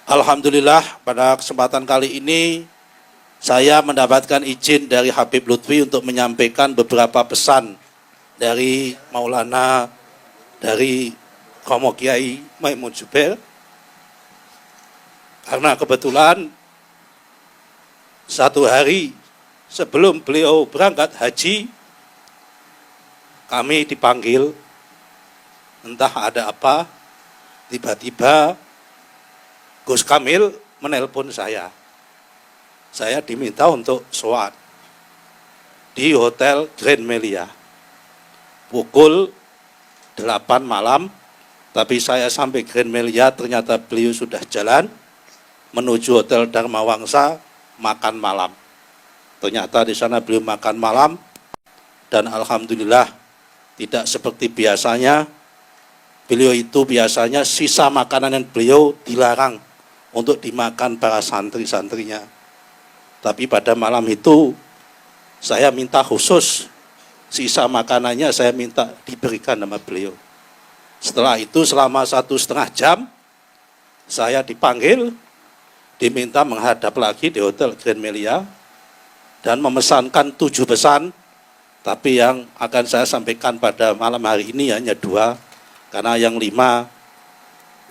Alhamdulillah pada kesempatan kali ini saya mendapatkan izin dari Habib Lutfi untuk menyampaikan beberapa pesan dari Maulana, dari Romo Kiai Maimun Zubair. Karena kebetulan satu hari sebelum beliau berangkat haji, kami dipanggil, entah ada apa, tiba-tiba Gus Kamil menelpon saya. Saya diminta untuk sholat di Hotel Grand Melia pukul 8 malam, tapi saya sampai Grand Melia ternyata beliau sudah jalan menuju Hotel Dharma Wangsa makan malam. Ternyata di sana beliau makan malam dan alhamdulillah tidak seperti biasanya. Beliau itu biasanya sisa makanan yang beliau dilarang untuk dimakan para santri-santrinya. Tapi pada malam itu saya minta khusus sisa makanannya saya minta diberikan sama beliau. Setelah itu selama 1,5 jam saya dipanggil, diminta menghadap lagi di Hotel Grand Melia dan memesankan 7 pesan. Tapi yang akan saya sampaikan pada malam hari ini hanya 2, karena yang 5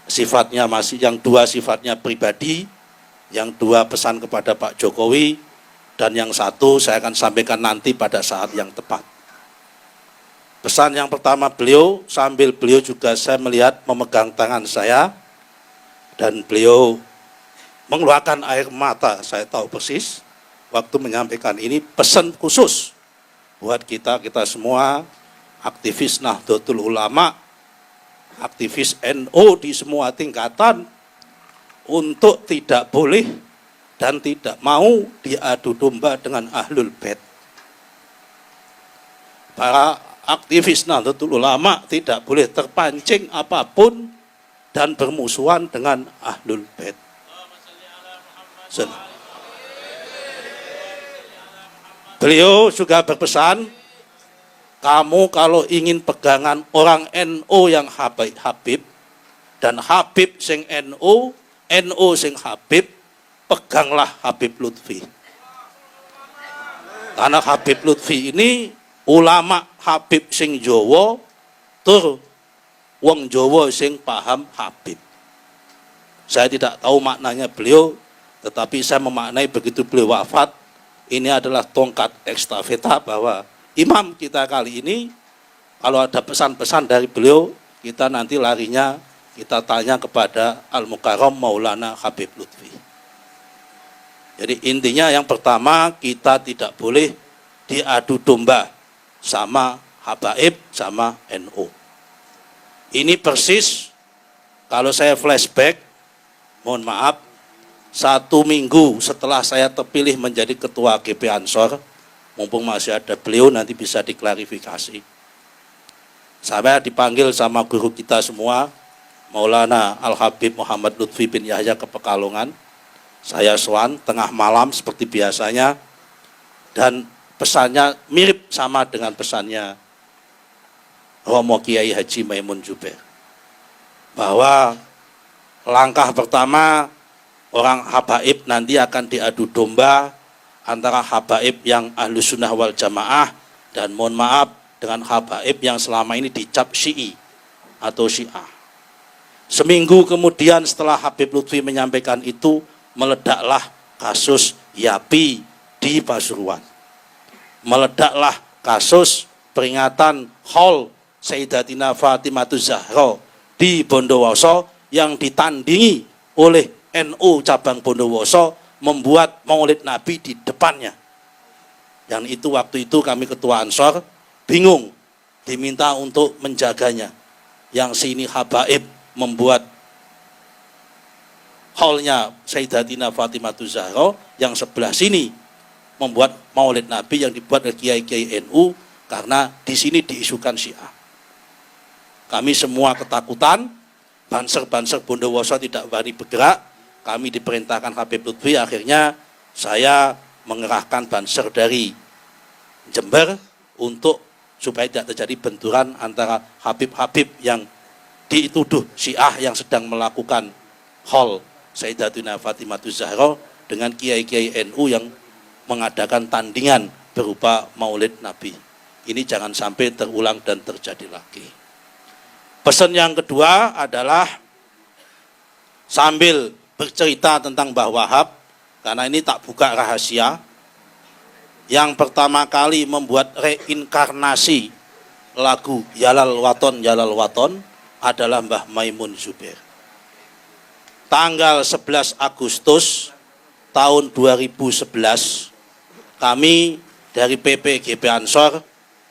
sifatnya masih, yang 2 sifatnya pribadi, yang 2 pesan kepada Pak Jokowi, dan yang 1 saya akan sampaikan nanti pada saat yang tepat. Pesan yang pertama beliau, sambil beliau juga saya melihat memegang tangan saya, dan beliau mengeluarkan air mata, saya tahu persis, waktu menyampaikan ini pesan khusus buat kita semua, aktivis Nahdlatul Ulama, aktivis NU di semua tingkatan, untuk tidak boleh dan tidak mau diadu domba dengan Ahlul Bait. Para aktivis Nahdlatul Ulama tidak boleh terpancing apapun dan bermusuhan dengan Ahlul Bait. Beliau juga berpesan, kamu kalau ingin pegangan orang NU yang Habib dan Habib sing NU, NU sing Habib, peganglah Habib Lutfi. Karena Habib Lutfi ini ulama Habib sing Jawa, tur wong Jawa sing paham Habib. Saya tidak tahu maknanya beliau, tetapi saya memaknai begitu beliau wafat, ini adalah tongkat estafeta bahwa imam kita kali ini, kalau ada pesan-pesan dari beliau, kita nanti larinya, kita tanya kepada Al-Mukarram Maulana Habib Lutfi. Jadi intinya yang pertama, kita tidak boleh diadu domba sama Habaib, sama NU. Ini persis, kalau saya flashback, mohon maaf, 1 minggu setelah saya terpilih menjadi ketua GP Ansor, mumpung masih ada beliau nanti bisa diklarifikasi. Saya dipanggil sama guru kita semua, Maulana Al-Habib Muhammad Lutfi bin Yahya ke Pekalongan. Saya sowan tengah malam seperti biasanya, dan pesannya mirip sama dengan pesannya Romo Kiai Haji Maimun Zubair. Bahwa langkah pertama, orang Habaib nanti akan diadu domba antara Habaib yang Ahlus Sunnah wal Jamaah dan mohon maaf dengan Habaib yang selama ini dicap Syi'i atau Syiah. Seminggu kemudian setelah Habib Lutfi menyampaikan itu, meledaklah kasus Yapi di Pasuruan. Meledaklah kasus peringatan Haul Sayyidatina Fatimatu Zahra di Bondowoso yang ditandingi oleh NU cabang Bondowoso, membuat Maulid Nabi di depannya. Yang itu waktu itu kami ketua Ansor bingung, diminta untuk menjaganya. Yang sini Habaib membuat haulnya Sayyidatina Fatimatu Zahra, yang sebelah sini membuat Maulid Nabi yang dibuat oleh kiai-kiai NU, karena di sini diisukan Syiah. Kami semua ketakutan, banser-banser Bondowoso tidak berani bergerak. Kami diperintahkan Habib Lutfi, akhirnya saya mengerahkan banser dari Jember untuk supaya tidak terjadi benturan antara Habib-Habib yang dituduh Syiah yang sedang melakukan haul Sayyidatuna Fatimah Zahra dengan kiai-kiai NU yang mengadakan tandingan berupa Maulid Nabi. Ini jangan sampai terulang dan terjadi lagi. Pesan yang kedua adalah sambil bercerita tentang Mbah Wahab, karena ini tak buka rahasia, yang pertama kali membuat reinkarnasi lagu Yalal Waton adalah Mbah Maimun Zubair. Tanggal 11 Agustus tahun 2011, kami dari PPGP Ansor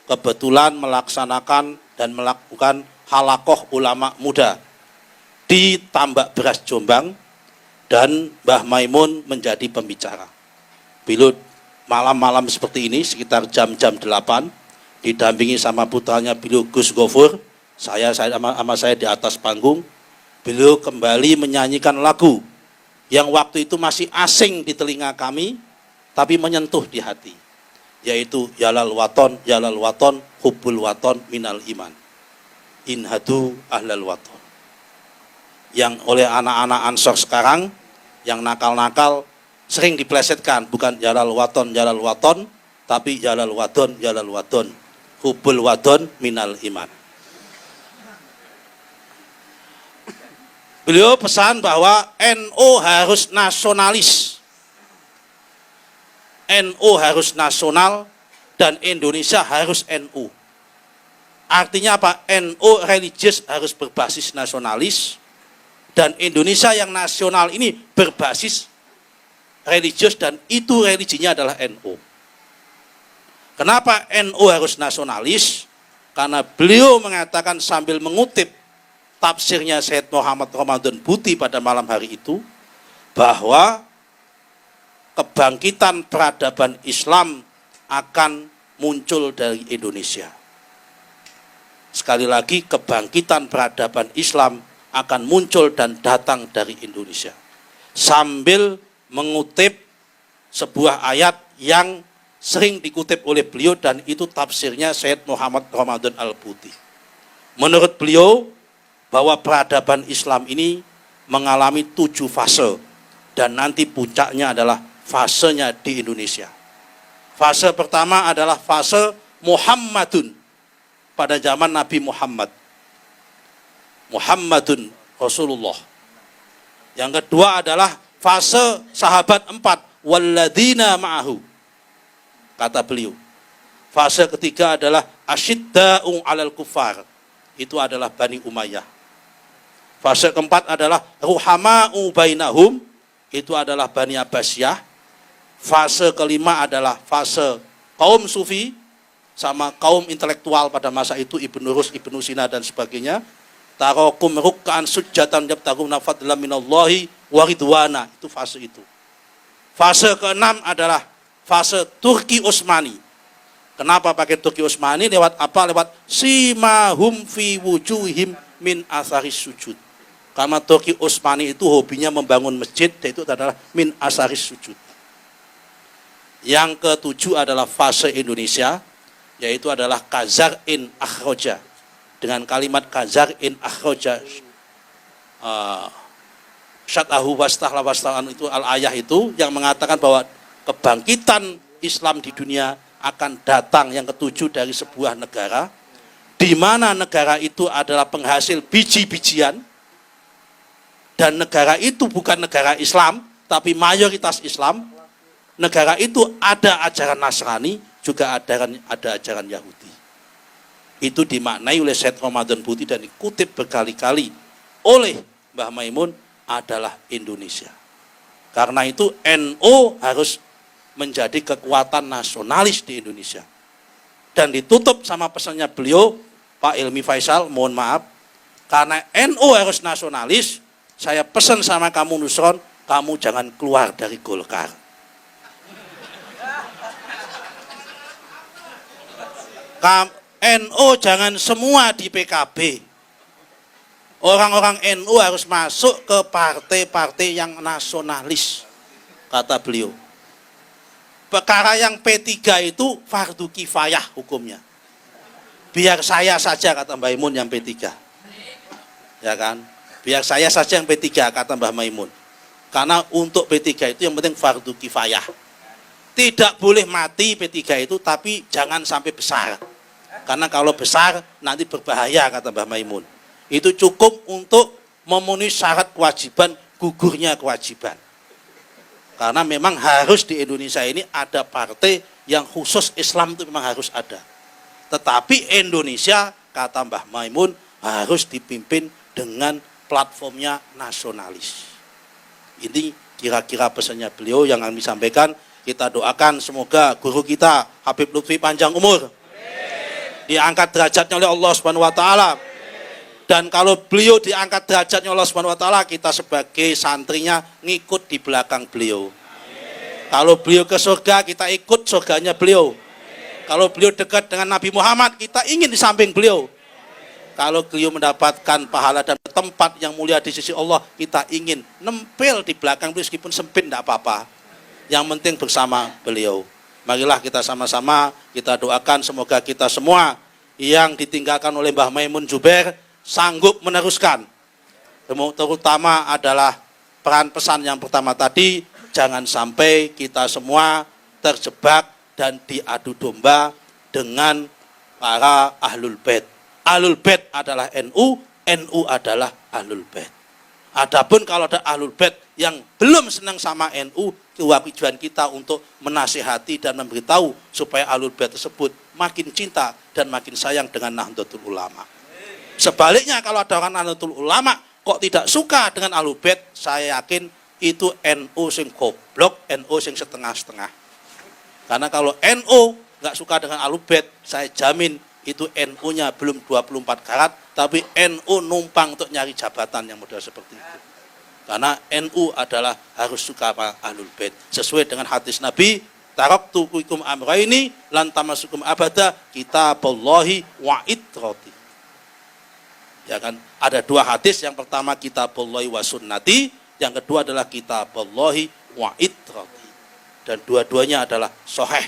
kebetulan melaksanakan dan melakukan halakoh ulama muda di Tambak Beras Jombang, dan Mbah Maimun menjadi pembicara. Bila malam-malam seperti ini sekitar jam-jam 8, didampingi sama putranya beliau Gus Gofur, saya di atas panggung. Beliau kembali menyanyikan lagu yang waktu itu masih asing di telinga kami, tapi menyentuh di hati, yaitu Yalal Waton, Hubbul Waton minal iman, Inhadu Ahlal Waton. Yang oleh anak-anak Ansor sekarang, yang nakal-nakal, sering diplesetkan, bukan Yalal Waton, tapi Yalal Waton, Hubbul Waton minal iman. Beliau pesan bahwa NU harus nasionalis. NU harus nasional dan Indonesia harus NU. Artinya apa? NU religius harus berbasis nasionalis dan Indonesia yang nasional ini berbasis religius dan itu religinya adalah NU. Kenapa NU harus nasionalis? Karena beliau mengatakan sambil mengutip tafsirnya Syed Muhammad Ramadan Buti pada malam hari itu, bahwa kebangkitan peradaban Islam akan muncul dari Indonesia. Sekali lagi, kebangkitan peradaban Islam akan muncul dan datang dari Indonesia. Sambil mengutip sebuah ayat yang sering dikutip oleh beliau dan itu tafsirnya Syed Muhammad Ramadan Al-Buti. Menurut beliau, bahwa peradaban Islam ini mengalami 7 fase dan nanti puncaknya adalah fasenya di Indonesia. Fase pertama adalah fase Muhammadun pada zaman Nabi Muhammad. Muhammadun Rasulullah. Yang kedua adalah fase sahabat 4, walladzina ma'ahu. Kata beliau. Fase ketiga adalah asyidda'u 'alal kufar. Itu adalah Bani Umayyah. Fase keempat adalah ruhama'u bainahum, itu adalah Bani Abbasiyah. Fase kelima adalah fase kaum sufi sama kaum intelektual pada masa itu, Ibnu Rus, Ibnu Sina dan sebagainya. Tarakum ruk'an sujjatan yabtaguna fadlan minallahi wa ridwana, itu fase itu. Fase keenam adalah fase Turki Utsmani. Kenapa pakai Turki Utsmani? Lewat apa? Lewat simahum fi wujuhim min asaris sujud. Karena Turki Utsmani itu hobinya membangun masjid, itu adalah min asaris sujud. Yang ketujuh adalah fase Indonesia, yaitu adalah Kazar in akhroja. Dengan kalimat Kazar in akhroja, syatahu wastahla wastahan, itu al-ayah itu yang mengatakan bahwa kebangkitan Islam di dunia akan datang yang ketujuh dari sebuah negara, di mana negara itu adalah penghasil biji-bijian, dan negara itu bukan negara Islam, tapi mayoritas Islam. Negara itu ada ajaran Nasrani, juga ada ajaran Yahudi. Itu dimaknai oleh Syed Ramadan Buti dan dikutip berkali-kali oleh Mbah Maimun adalah Indonesia. Karena itu NU harus menjadi kekuatan nasionalis di Indonesia. Dan ditutup sama pesannya beliau, Pak Ilmi Faisal, mohon maaf, karena NU harus nasionalis, saya pesan sama kamu Nusron, kamu jangan keluar dari Golkar. NU jangan semua di PKB. Orang-orang NU harus masuk ke partai-partai yang nasionalis, kata beliau. Perkara yang P3 itu fardu kifayah hukumnya. Biar saya saja, kata Mbah Maimun, yang P3. Ya kan? Biar saya saja yang P3, kata Mbah Maimun. Karena untuk P3 itu yang penting fardu kifayah. Tidak boleh mati P3 itu, tapi jangan sampai besar. Karena kalau besar nanti berbahaya, kata Mbah Maimun. Itu cukup untuk memenuhi syarat kewajiban, gugurnya kewajiban. Karena memang harus di Indonesia ini ada partai yang khusus Islam itu memang harus ada. Tetapi Indonesia, kata Mbah Maimun, harus dipimpin dengan platformnya nasionalis. Ini kira-kira pesannya beliau yang kami sampaikan. Kita doakan semoga guru kita Habib Lutfi panjang umur, diangkat derajatnya oleh Allah Subhanahu wa taala. Dan kalau beliau diangkat derajatnya Allah Subhanahu wa taala, kita sebagai santrinya ngikut di belakang beliau. Kalau beliau ke surga, kita ikut surganya beliau. Kalau beliau dekat dengan Nabi Muhammad, kita ingin di samping beliau. Kalau beliau mendapatkan pahala dan tempat yang mulia di sisi Allah, kita ingin nempel di belakang beliau meskipun sempit tidak apa-apa. Yang penting bersama beliau. Marilah kita sama-sama kita doakan semoga kita semua yang ditinggalkan oleh Mbah Maimun Zubair sanggup meneruskan. Terutama adalah peran pesan yang pertama tadi, jangan sampai kita semua terjebak dan diadu domba dengan para ahlul bait. Ahlul bait adalah NU, NU adalah ahlul bait. Adapun kalau ada ahlul bait yang belum senang sama NU, kewajiban kita untuk menasihati dan memberitahu supaya ahlul bait tersebut makin cinta dan makin sayang dengan Nahdlatul Ulama. Sebaliknya kalau ada orang Nahdlatul Ulama kok tidak suka dengan ahlul bait, saya yakin itu NU sing goblok, NU sing setengah-setengah. Karena kalau NU nggak suka dengan ahlul bait, saya jamin itu NU-nya belum 24 karat, tapi NU numpang untuk nyari jabatan yang model seperti itu. Karena NU adalah harus suka sama ahlul bait. Sesuai dengan hadis Nabi, taraktu fikum amraini lan tamasukum abada kitaballahi wa itrati. Ya kan, ada dua hadis, yang pertama kitaballahi wa sunnati, yang kedua adalah kitaballahi wa itrati. Dan dua-duanya adalah sahih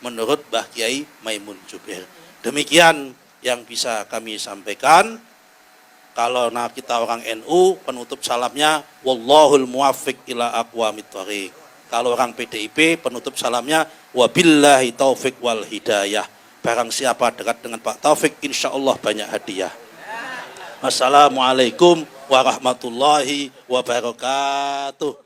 menurut Mbah Kiai Maimun Zubair. Demikian yang bisa kami sampaikan. Kalau kita orang NU, penutup salamnya wallahul muwaffiq ila aqwamit thoriq. Kalau orang PDIP, penutup salamnya wabillahi taufik wal hidayah. Barang siapa dekat dengan Pak Taufik, insyaallah banyak hadiah. Assalamualaikum warahmatullahi wabarakatuh.